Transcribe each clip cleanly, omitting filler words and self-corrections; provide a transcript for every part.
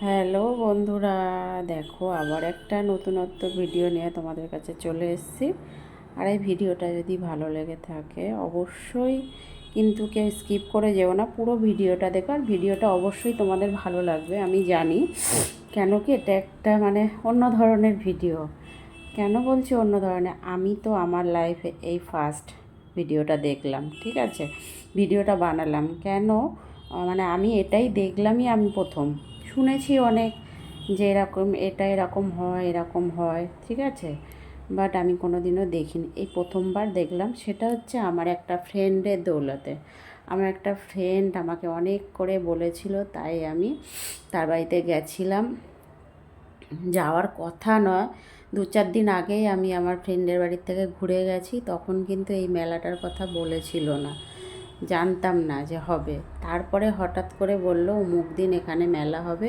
Hello বন্ধুরা, দেখো আবার একটা নতুনত্ব ভিডিও নিয়ে তোমাদের কাছে চলে এসেছি। আর এই ভিডিওটা যদি ভালো লেগে থাকে অবশ্যই কিন্তু কেউ স্কিপ করে যেও না, পুরো ভিডিওটা দেখো। আর ভিডিওটা অবশ্যই তোমাদের ভালো লাগবে আমি জানি, কেন কি এটা একটা অন্য ধরনের ভিডিও। কেন বলছি অন্য ধরনের, আমি তো আমার লাইফে এই ফার্স্ট ভিডিওটা দেখলাম, ঠিক আছে, ভিডিওটা বানালাম কেন, আমি এটাই দেখলামই, আমি প্রথম শুনেছি অনেক যে এরকম, এটা এরকম হয় এরকম হয়, ঠিক আছে, বাট আমি কোনো দিনও দেখিনি, এই প্রথমবার দেখলাম। সেটা হচ্ছে আমার একটা ফ্রেন্ডের দৌলতে। আমার একটা ফ্রেন্ড আমাকে অনেক করে বলেছিল, তাই আমি তার বাড়িতে গেছিলাম। যাওয়ার কথা নয়, 2-4 দিন আগেই আমি আমার ফ্রেন্ডের বাড়ির থেকে ঘুরে গেছি, তখন কিন্তু এই মেলাটার কথা বলেছিল না, জানতাম না যে হবে। তারপরে হঠাৎ করে বলল অমুক দিন এখানে মেলা হবে,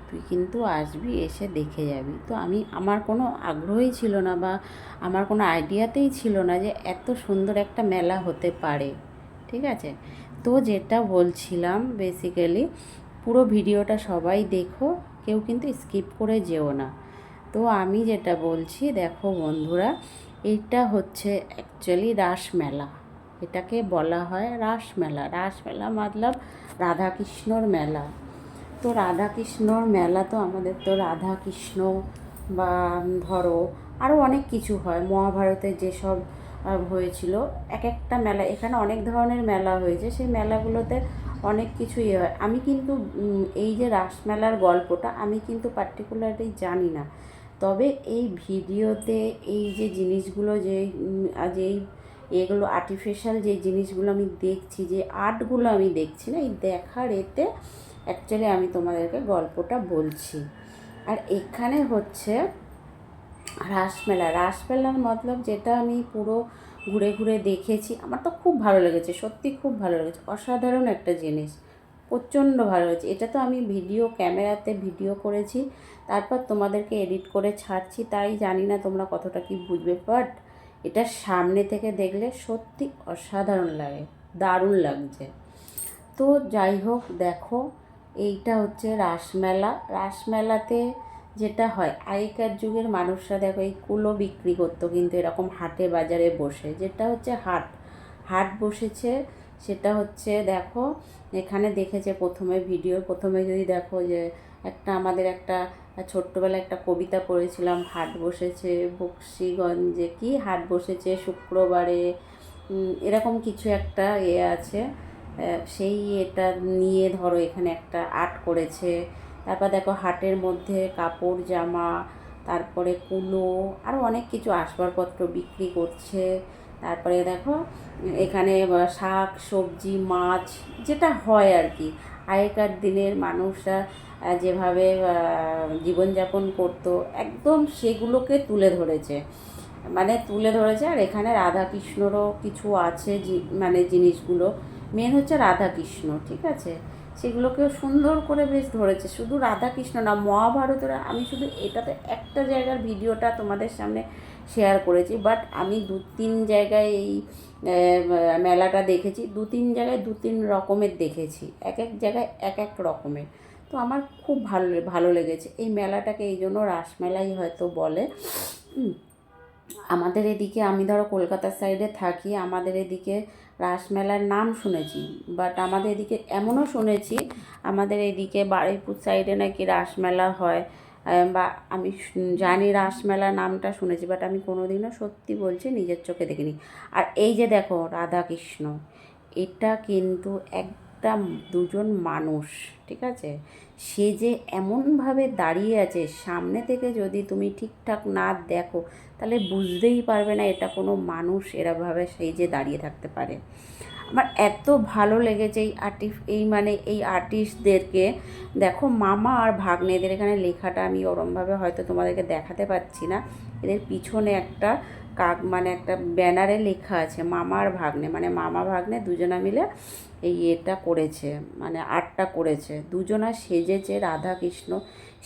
তুই কিন্তু আসবি, এসে দেখে যাবি। তো আমার কোনো আগ্রহই ছিল না, বা আমার কোনো আইডিয়াতেই ছিল না যে এত সুন্দর একটা মেলা হতে পারে, ঠিক আছে। তো যেটা বলছিলাম বেসিক্যালি, পুরো ভিডিওটা সবাই দেখো, কেউ কিন্তু স্কিপ করে যেও না। তো আমি যেটা বলছি, দেখো বন্ধুরা, এটা হচ্ছে অ্যাকচুয়ালি রাসমেলা। এটাকে বলা হয় রাসমেলা। রাসমেলা মতলব রাধাকৃষ্ণর মেলা। তো রাধাকৃষ্ণর মেলা, তো আমাদের তো রাধাকৃষ্ণ বা ধরো আরও অনেক কিছু হয়, মহাভারতে যেসব হয়েছিল এক একটা মেলা, এখানে অনেক ধরনের মেলা হয়েছে, সেই মেলাগুলোতে অনেক কিছু ইয়ে হয়। আমি কিন্তু এই যে রাসমেলার গল্পটা আমি কিন্তু পার্টিকুলারলি জানি না, তবে এই ভিডিওতে এই যে জিনিসগুলো, যেই এগুলো আর্টিফিশিয়াল যে জিনিসগুলো আমি দেখছি, যে আর্টগুলো আমি দেখছি না, এই দেখার এতে অ্যাকচুয়ালি আমি তোমাদেরকে গল্পটা বলছি। আর এখানে হচ্ছে রাসমেলা। রাসমেলার মতলব যেটা আমি পুরো ঘুরে ঘুরে দেখেছি, আমার তো খুব ভালো লেগেছে, সত্যি খুব ভালো লেগেছে, অসাধারণ একটা জিনিস, প্রচণ্ড ভালো হয়েছে। এটা তো আমি ক্যামেরাতে ভিডিও করেছি, তারপর তোমাদেরকে এডিট করে ছাড়ছি, তাই জানি না তোমরা কতটা কি বুঝবে, বাট এটা সামনে থেকে দেখলে সত্যি অসাধারণ লাগে, দারুণ লাগছে। তো যাই হোক, দেখো এইটা হচ্ছে রাসমেলা। রাসমেলাতে যেটা হয়, আগেকার যুগের মানুষরা দেখো এই কুলো বিক্রি করতো কিন্তু এরকম হাটে বাজারে বসে, যেটা হচ্ছে হাট, হাট বসেছে। সেটা হচ্ছে দেখো, এখানে দেখেছে প্রথমে প্রথমে যদি দেখো যে আমাদের একটা ছোট্টবেলায় একটা কবিতা পড়েছিলাম, হাট বসেছে বক্সিগঞ্জে, কি হাট বসেছে শুক্রবারে, এরকম কিছু একটা আছে। সেই এটা নিয়ে ধরো এখানে একটা আর্ট করেছে। তারপর দেখো হাটের মধ্যে কাপড় জামা, তারপরে কুলো, আরও অনেক কিছু আসবাবপত্র বিক্রি করছে। তারপরে দেখো এখানে শাক সবজি মাছ, যেটা হয় আর কি, আগেকার দিনের মানুষরা যেভাবে জীবনযাপন করতো, একদম সেগুলোকে তুলে ধরেছে। আর এখানে রাধাকৃষ্ণরও কিছু আছে, জিনিসগুলো মেন হচ্ছে রাধাকৃষ্ণ, ঠিক আছে, সেগুলোকেও সুন্দর করে বেশ ধরেছে। শুধু রাধাকৃষ্ণ না, মহাভারতের, আমি শুধু এটাতে একটা জায়গার ভিডিওটা তোমাদের সামনে শেয়ার করেছি, বাট আমি 2-3 জায়গায় এই মেলাটা দেখেছি, 2-3 জায়গায় 2-3 রকমের দেখেছি, এক এক জায়গায় এক এক রকমের। তো আমার খুব ভালো ভালো লেগেছে এই মেলাটাকে, এই জন্য রাসমেলাই হয়তো বলে। আমাদের এদিকে, আমি ধরো কলকাতার সাইডে থাকি, আমাদের এদিকে রাসমেলার নাম শুনেছি, বাট আমাদের এদিকে এমনও শুনেছি, আমাদের এদিকে বারুইপুর সাইডে নাকি রাসমেলা হয়, বা আমি জানি রাসমেলা নামটা শুনেছি, বাট আমি কোনোদিনও, সত্যি বলছি, নিজের চোখে দেখিনি। আর এই যে দেখো রাধাকৃষ্ণ, এটা কিন্তু একটা দুজন মানুষ, ঠিক আছে, সে যে এমনভাবে দাঁড়িয়ে আছে, সামনে থেকে যদি তুমি ঠিকঠাক না দেখো তাহলে বুঝতেই পারবে না এটা কোনো মানুষ এরভাবে সেই যে দাঁড়িয়ে থাকতে পারে। আমার এত ভালো লেগেছে এই আর্টিস্টদেরকে। দেখো মামা আর ভাগ্নেদের, এখানে লেখাটা আমি ওরমভাবে হয়তো তোমাদেরকে দেখাতে পারছি না, এদের পিছনে একটা একটা ব্যানারে লেখা আছে মামা আর ভাগ্নে, মামা ভাগ্নে দুজনা মিলে এটা করেছে, আর্টটা করেছে, দুজনা সেজেছে রাধাকৃষ্ণ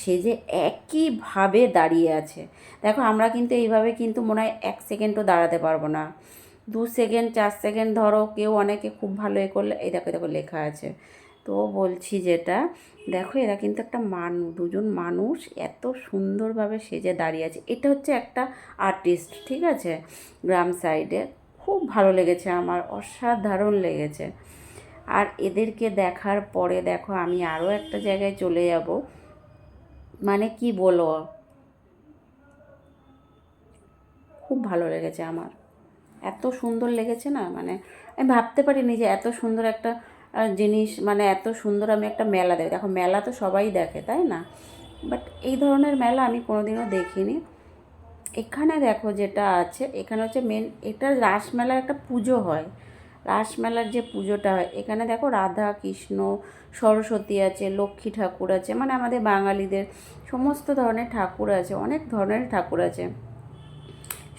সেজে একইভাবে দাঁড়িয়ে আছে। দেখো আমরা কিন্তু এইভাবে কিন্তু মনে হয় 1 সেকেন্ডও দাঁড়াতে পারবো না, 2 সেকেন্ড 4 সেকেন্ড ধরো, কেউ অনেকে খুব ভালো করলে, এই দেখো দেখো লেখা আছে। তো তো বলছি যেটা, দেখো এরা কিন্তু একটা দুজন মানুষ এত সুন্দরভাবে সেজে দাঁড়িয়ে আছে। এটা হচ্ছে একটা আর্টিস্ট, ঠিক আছে, গ্রাম সাইডে। খুব ভালো লেগেছে আমার, অসাধারণ লেগেছে। আর এদেরকে দেখার পরে দেখো আমি আরও একটা জায়গায় চলে যাব, মানে কি বলবো, খুব ভালো লেগেছে আমার, এত সুন্দর লেগেছে না, মানে আমি ভাবতে পারিনি যে এত সুন্দর একটা জিনিস, মানে এত সুন্দর আমি একটা মেলা দেখি। দেখো মেলা তো সবাই দেখে, তাই না, বাট এই ধরনের মেলা আমি কোনোদিনও দেখিনি। এখানে দেখো যেটা আছে, এখানে হচ্ছে মেন, এটা রাসমেলার একটা পুজো হয়। রাসমেলার যে পুজোটা হয় এখানে দেখো রাধা কৃষ্ণ সরস্বতী আছে, লক্ষ্মী ঠাকুর আছে, মানে আমাদের বাঙালিদের সমস্ত ধরনের ঠাকুর আছে, অনেক ধরনের ঠাকুর আছে।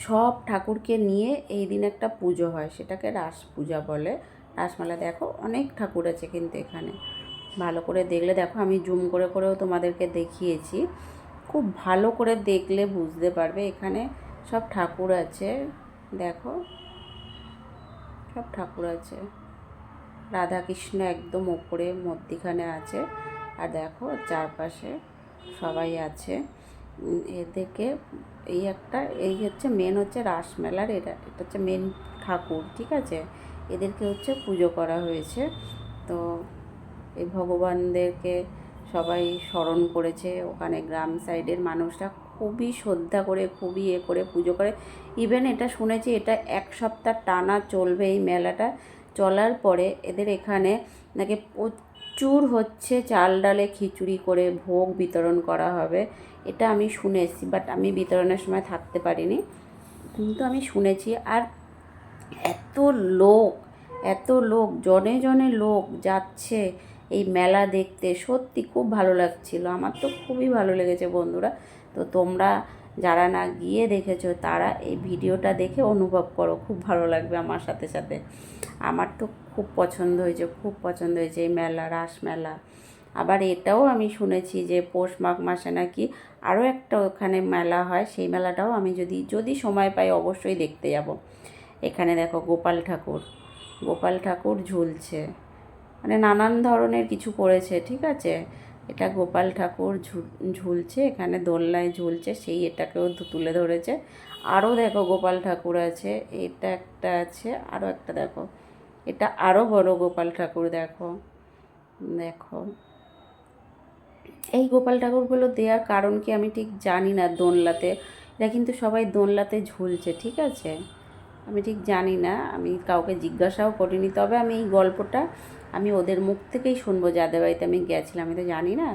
সব ঠাকুরকে নিয়ে এই দিন একটা পুজো হয়, সেটাকে রাস পূজা বলে। রাসমেলা দেখো অনেক ঠাকুর আছে কিন্তু এখানে, ভালো করে দেখলে দেখো, আমি জুম করে করেও তোমাদেরকে দেখিয়েছি, খুব ভালো করে দেখলে বুঝতে পারবে। এখানে সব ঠাকুর আছে, দেখো সব ঠাকুর আছে। রাধাকৃষ্ণ একদম ওপরে মধ্যিখানে আছে, আর দেখো চারপাশে সবাই আছে। এদেরকে এই হচ্ছে মেন হচ্ছে রাসমেলার, এটা হচ্ছে মেন ঠাকুর, ঠিক আছে। এদেরকে হচ্ছে পুজো করা হয়েছে। তো এই ভগবানদেরকে সবাই স্মরণ করেছে ওখানে, গ্রাম সাইডের মানুষরা খুবই শ্রদ্ধা করে, খুবই করে পুজো করে। ইভেন এটা শুনেছি এটা 1 সপ্তাহ টানা চলবে এই মেলাটা। চলার পরে এদের এখানে নাকি প্রচুর হচ্ছে চাল ডালে খিচুড়ি করে ভোগ বিতরণ করা হবে, এটা আমি শুনেছি, বাট আমি বিতরণের সময় থাকতে পারিনি, কিন্তু আমি শুনেছি। আর এত লোক, এত লোক, জনে জনে লোক যাচ্ছে এই মেলা দেখতে, সত্যি খুব ভালো লাগছিল, আমার তো খুবই ভালো লেগেছে বন্ধুরা। তো তোমরা যারা না গিয়ে দেখেছো তারা এই ভিডিওটা দেখে অনুভব করো, খুব ভালো লাগবে আমার সাথে সাথে। আমার তো খুব পছন্দ হয়েছে, খুব পছন্দ হয়েছে এই মেলা, রাস মেলা। আবার এটাও আমি শুনেছি যে পৌষ মাঘ মাসে নাকি আরও একটা ওখানে মেলা হয়, সেই মেলাটাও আমি যদি সময় পাই অবশ্যই দেখতে যাব। এখানে দেখো গোপাল ঠাকুর, গোপাল ঠাকুর ঝুলছে, মানে নানান ধরনের কিছু করেছে, ঠিক আছে। এটা গোপাল ঠাকুর ঝুলছে এখানে, দোলনায় ঝুলছে, সেই এটাকেও তুলে ধরেছে। আরও দেখো গোপাল ঠাকুর আছে, এটা একটা আছে, আরও একটা দেখো, এটা আরও বড় গোপাল ঠাকুর, দেখো দেখো। এই গোপাল ঠাকুরগুলো দেওয়ার কারণ কি আমি ঠিক জানি না, দোলনাতে, এরা কিন্তু সবাই দোলনাতে ঝুলছে, ঠিক আছে। আমি ঠিক জানি না, আমি কাউকে জিজ্ঞাসাও করিনি, তবে আমি এই গল্পটা আমি ওদের মুখ থেকেই শুনবো, যাদের বাড়িতে আমি গেছিলাম, আমি তো জানি না,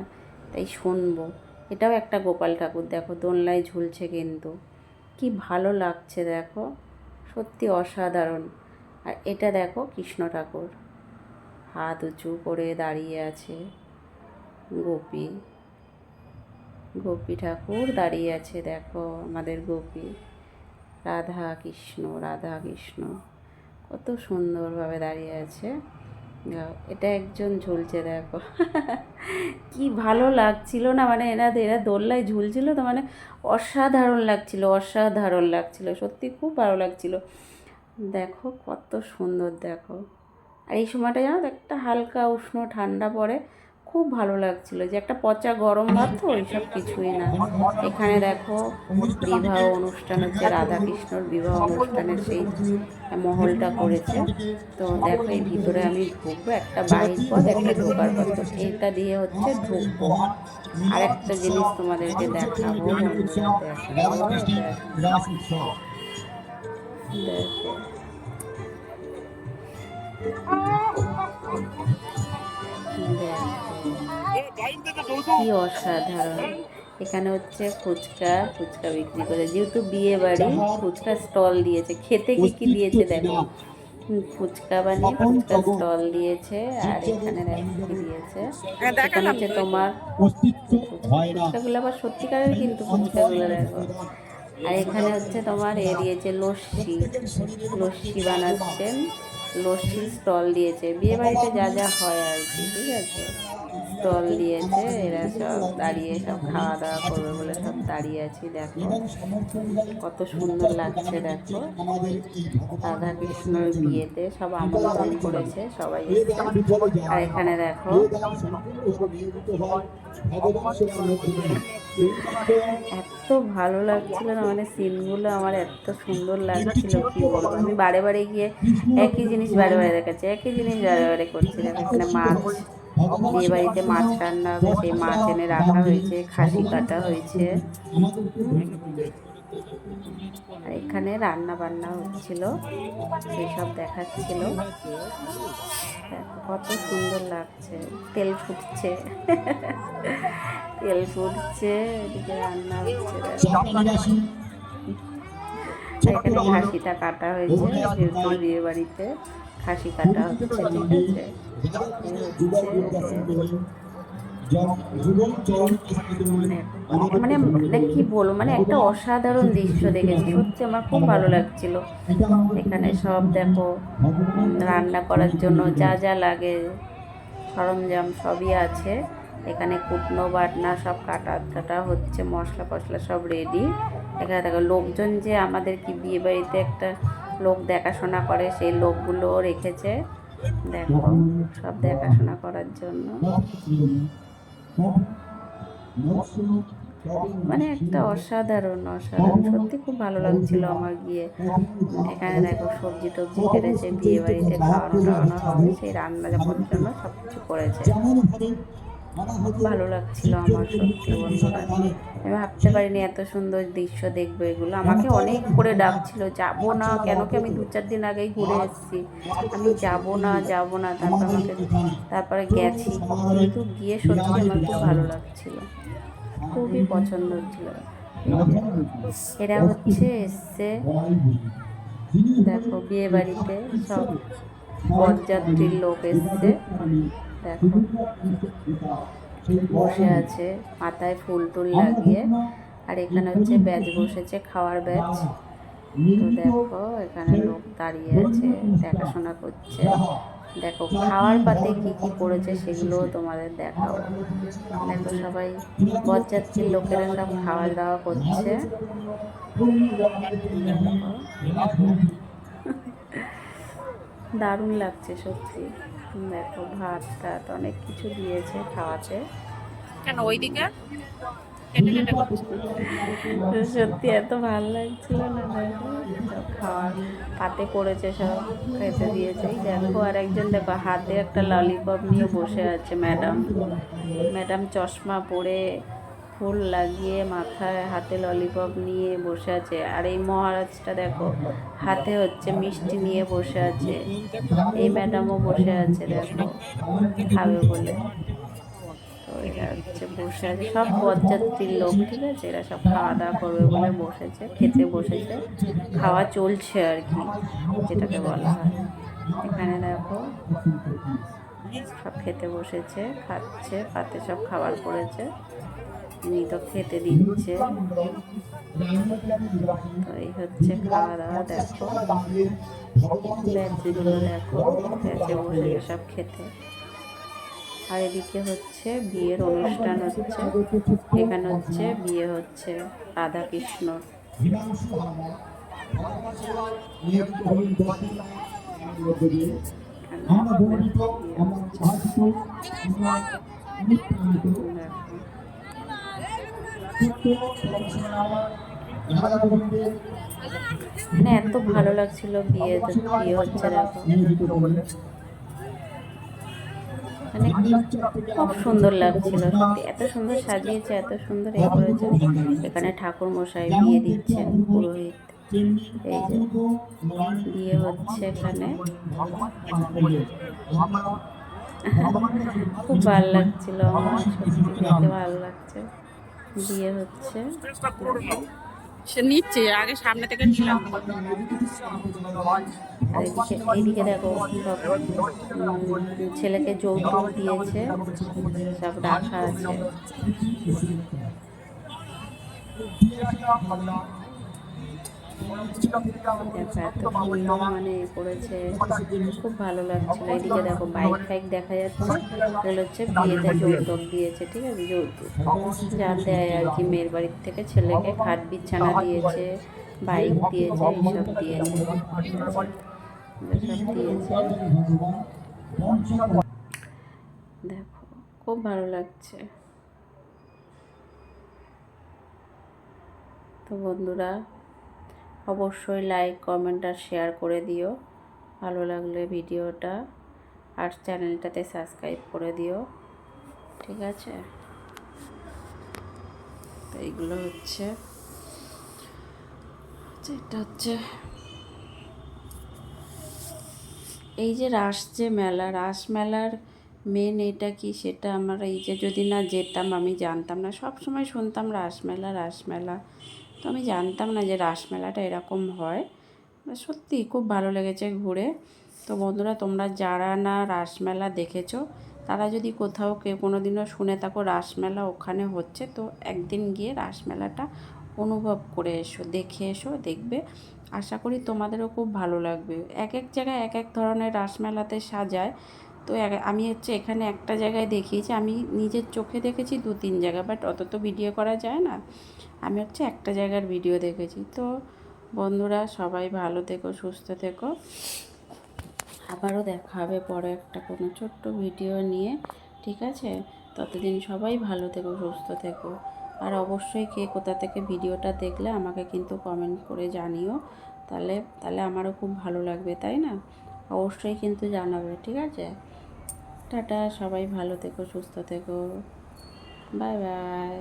তাই শুনবো। এটাও একটা গোপাল ঠাকুর, দেখো দোলনায় ঝুলছে, কিন্তু কি ভালো লাগছে দেখো, সত্যি অসাধারণ। আর এটা দেখো কৃষ্ণ ঠাকুর হাত উঁচু করে দাঁড়িয়ে আছে, গোপী, গোপী ঠাকুর দাঁড়িয়ে আছে, দেখো আমাদের গোপী, রাধা কৃষ্ণ, রাধা কৃষ্ণ কত সুন্দরভাবে দাঁড়িয়ে আছে। এটা একজন ঝুলছে দেখো কি ভালো লাগছিল না, মানে এরা দোলনায় ঝুলছিল তো, মানে অসাধারণ লাগছিল, অসাধারণ লাগছিল, সত্যি খুব ভালো লাগছিল। দেখো কত সুন্দর, দেখো। আর এই সময়টা জানো তো একটা হালকা উষ্ণ ঠান্ডা পড়ে, খুব ভালো লাগছিল, যে একটা পচা গরম ভাব তো ওইসব কিছুই না। এখানে দেখো বিবাহ অনুষ্ঠান হচ্ছে, রাধাকৃষ্ণর বিবাহ অনুষ্ঠানের সেই মহলটা করেছে। তো দেখো এই ভিতরে আমি ঢুকবো, একটা বাহির পথ একটা ঢোকার পথ, তো এইটা দিয়ে হচ্ছে ঢুকবো। আর একটা জিনিস তোমাদেরকে দেখাবো বন্ধুরা, দেখো দেখো দেখো, কি অসাধারণ। এখানে হচ্ছে ফুচকা, ফুচকা বিক্রি করে, যেহেতু বিয়ে বাড়ি ফুচকা স্টল দিয়েছে, খেতে কি কি দিয়েছে দেখো, ফুচকা বানিয়ে ফুচকা স্টল দিয়েছে। আর এখানে দেখো কি দিয়েছে, এখানে হচ্ছে তোমার ফুচকাগুলো আবার সত্যিকারের, কিন্তু ফুচকাগুলো দেখো। আর এখানে হচ্ছে তোমার দিয়েছে লস্যি, লস্যি বানাচ্ছেন, লস্যির স্টল দিয়েছে, বিয়ে বাড়িতে যা যা হয় আর কি, ঠিক আছে। স্টল দিয়েছে, এরা সব দাঁড়িয়ে সব খাওয়া দাওয়া করবে বলে সব দাঁড়িয়ে আছি। দেখো কত সুন্দর লাগছে, দেখো রাধা কৃষ্ণর বিয়েতে সব আমন্ত্রণ করেছে, সবাই এসছে। আর এখানে দেখো এত ভালো লাগছিল না, মানে সিনগুলো আমার এত সুন্দর লাগছিল কি বলবো। আমি বারে বারে গিয়ে একই জিনিস বারে বারে দেখাচ্ছি, একই জিনিস বারে বারে করছি। দেখো এখানে মাছ, বিয়ে বাড়িতে মাছ রান্না হবে, সেই মাছ এনে রাখা হয়েছে, খাসি কাটা হয়েছে। আর এখানে রান্না বান্না হচ্ছিল, সেই সব দেখাচ্ছিল। কত সুন্দর লাগছে, তেল ফুটছে তেল ফুটছে, এদিকে রান্না হচ্ছে। এখানে খাসিটা কাটা হয়েছে, যেহেতু বিয়ে বাড়িতে খাসি কাটা হচ্ছে, ঠিক আছে। মানে মানে কি বলবো, মানে একটা অসাধারণ দৃশ্য দেখেছি, সত্যি আমার খুব ভালো লাগছিল। এখানে সব দেখো রান্না করার জন্য যা যা লাগে সরঞ্জাম সবই আছে। এখানে কুটনো বাটনা সব কাটা হচ্ছে, মশলা ফসলা সব রেডি। এখানে দেখো লোকজন, যে আমাদের কি বিয়ে বাড়িতে একটা লোক দেখাশোনা করে, সেই লোকগুলোও রেখেছে, দেখো সব দেখাশোনা করার জন্য। মানে একটা অসাধারণ অসাধারণ, সত্যি খুব ভালো লাগছিল আমার গিয়ে। এখানে দেখো সবজি টবজি কেটেছে, বিয়ে বাড়িতে খাওয়ানো টাওয়ানো হবে, সেই রান্না যাবার জন্য সব কিছু করেছে। ভালো লাগছিল আমার, সত্যি বন্ধুরা। আমি ভাবতে পারিনি এত সুন্দর দৃশ্য দেখবো এগুলো। আমাকে অনেক করে ডাকছিল, যাবো না কেন, কি আমি 2-4 দিন আগেই ঘুরে এসেছি, আমি যাবো না যাবো না, তারপরে গেছি, কিন্তু গিয়ে সত্যি আমার খুব ভালো লাগছিল, খুবই পছন্দ হচ্ছিল। এরা হচ্ছে এসছে, দেখো বিয়ে বাড়িতে সব বরযাত্রীর লোক এসছে, দেখো বসে আছে মাথায় ফুল টুল লাগিয়ে। আর এখানে হচ্ছে ব্যাচ বসেছে, খাওয়ার ব্যাচ। তো দেখো এখানে লোক দাঁড়িয়ে আছে, দেখাশোনা করছে। দেখো খাওয়ার পাতে কি কি করেছে সেগুলোও তোমাদের দেখাবো। দেখো সবাই বরযাত্রীর লোকেরা সব খাওয়া দাওয়া করছে। দারুণ লাগছে সত্যি। দেখো ভাত টাত অনেক কিছু দিয়েছে খাওয়াতে। কেন ওইদিকে সত্যি এত ভালো লাগছিল না, দেখো সব খাওয়ার পাতে করেছে, সব খেতে দিয়েছে। দেখো আর একজন দেখো হাতে একটা ললিপপ নিয়ে বসে আছে, ম্যাডাম চশমা পরে ফুল লাগিয়ে মাথায় হাতে ললিপপ নিয়ে বসে আছে। আর এই মহারাজটা দেখো হাতে হচ্ছে মিষ্টি নিয়ে বসে আছে, এই ম্যাডামও বসে আছে দেখো খাবে বলে। তো এরা হচ্ছে বসে আছে, সব বরযাত্রীর লোক, ঠিক আছে। এরা সব খাওয়া দাওয়া করবে বলে বসেছে, খেতে বসেছে, খাওয়া চলছে আর কি, যেটাকে বলা হয়। এখানে দেখো সব খেতে বসেছে, খাচ্ছে, পাতে সব খাবার করেছে, উনি তো খেতে দিচ্ছে। তো এই হচ্ছে খাওয়া দাওয়া। দেখো ব্যাচগুলো দেখো, ব্যাচে বসেছে সব খেতে। আর এদিকে হচ্ছে বিয়ের অনুষ্ঠান হচ্ছে, এখানে হচ্ছে বিয়ে হচ্ছে রাধা কৃষ্ণর। মানে এত ভালো লাগছিল বিয়ে হচ্ছে, দেখো মানে খুব সুন্দর লাগছিল সত্যি, এত সুন্দর সাজিয়েছে, এত সুন্দর এ করেছে। এখানে ঠাকুর মশাই বিয়ে দিচ্ছেন, পুরোহিত, এই যে বিয়ে হচ্ছে এখানে। খুব ভালো লাগছিল আমার, সত্যি দেখে ভালো লাগছে। বিয়ে হচ্ছে, সে নিচ্ছে আগে সামনে থেকে নিলাম। আর এইদিকে দেখো সব ছেলেকে যৌতুক দিয়েছে, সব রাখা আছে। দেখো এত সুন্দর মানে করেছে, খুব ভালো লাগছিল। এদিকে দেখো বাইক ফাইক দেখা যাচ্ছে, এগুলো হচ্ছে বিয়েতে যৌতুক দিয়েছে, ঠিক আছে, যৌতুক যা দেয় আর কি, মেয়ের বাড়ির থেকে ছেলেকে খাট বিছানা দিয়েছে, বাইক দিয়েছে, এইসব দিয়েছে, ঠিক আছে, এসব দিয়েছে। দেখো খুব ভালো লাগছে। তো বন্ধুরা অবশ্যই লাইক কমেন্ট আর শেয়ার করে দিও ভালো লাগলে ভিডিওটা, আর চ্যানেলটাতে সাবস্ক্রাইব করে দিও, ঠিক আছে। তো এইগুলো হচ্ছে, এটা হচ্ছে এই যে রাস মেলার মেন এটা কি, সেটা আমার এই যে যদি না যেতাম আমি জানতাম না, সব সময় শুনতাম রাসমেলা, তো আমি জানতাম না যে রাসমেলাটা এরকম হয়। সত্যি খুব ভালো লেগেছে ঘুরে। তো বন্ধুরা তোমরা যারা না রাসমেলা দেখেছো, তারা যদি কোথাও কেউ কোনো দিনও শুনে থাকো রাসমেলা ওখানে হচ্ছে, তো একদিন গিয়ে রাসমেলাটা অনুভব করে এসো, দেখে এসো, দেখবে আশা করি তোমাদেরও খুব ভালো লাগবে। এক এক জায়গায় এক এক ধরনের রাসমেলাতে সাজায়। তো আমি হচ্ছে এখানে একটা জায়গায় দেখিয়েছি, আমি নিজের চোখে দেখেছি 2-3 জায়গা, বাট অত তো ভিডিও করা যায় না, আমি হচ্ছে একটা জায়গার ভিডিও দেখেছি। তো বন্ধুরা সবাই ভালো থেকো, সুস্থ থেকো, আবারও দেখা হবে পরে একটা কোনো ছোট্ট ভিডিও নিয়ে, ঠিক আছে। ততদিন সবাই ভালো থেকো, সুস্থ থেকো, আর অবশ্যই কে কোথা থেকে ভিডিওটা দেখলে আমাকে কিন্তু কমেন্ট করে জানিও, তাহলে আমারও খুব ভালো লাগবে, তাই না? অবশ্যই কিন্তু জানাবে, ঠিক আছে। টাটা, সবাই ভালো থেকো, সুস্থ থেকো, বাই বাই।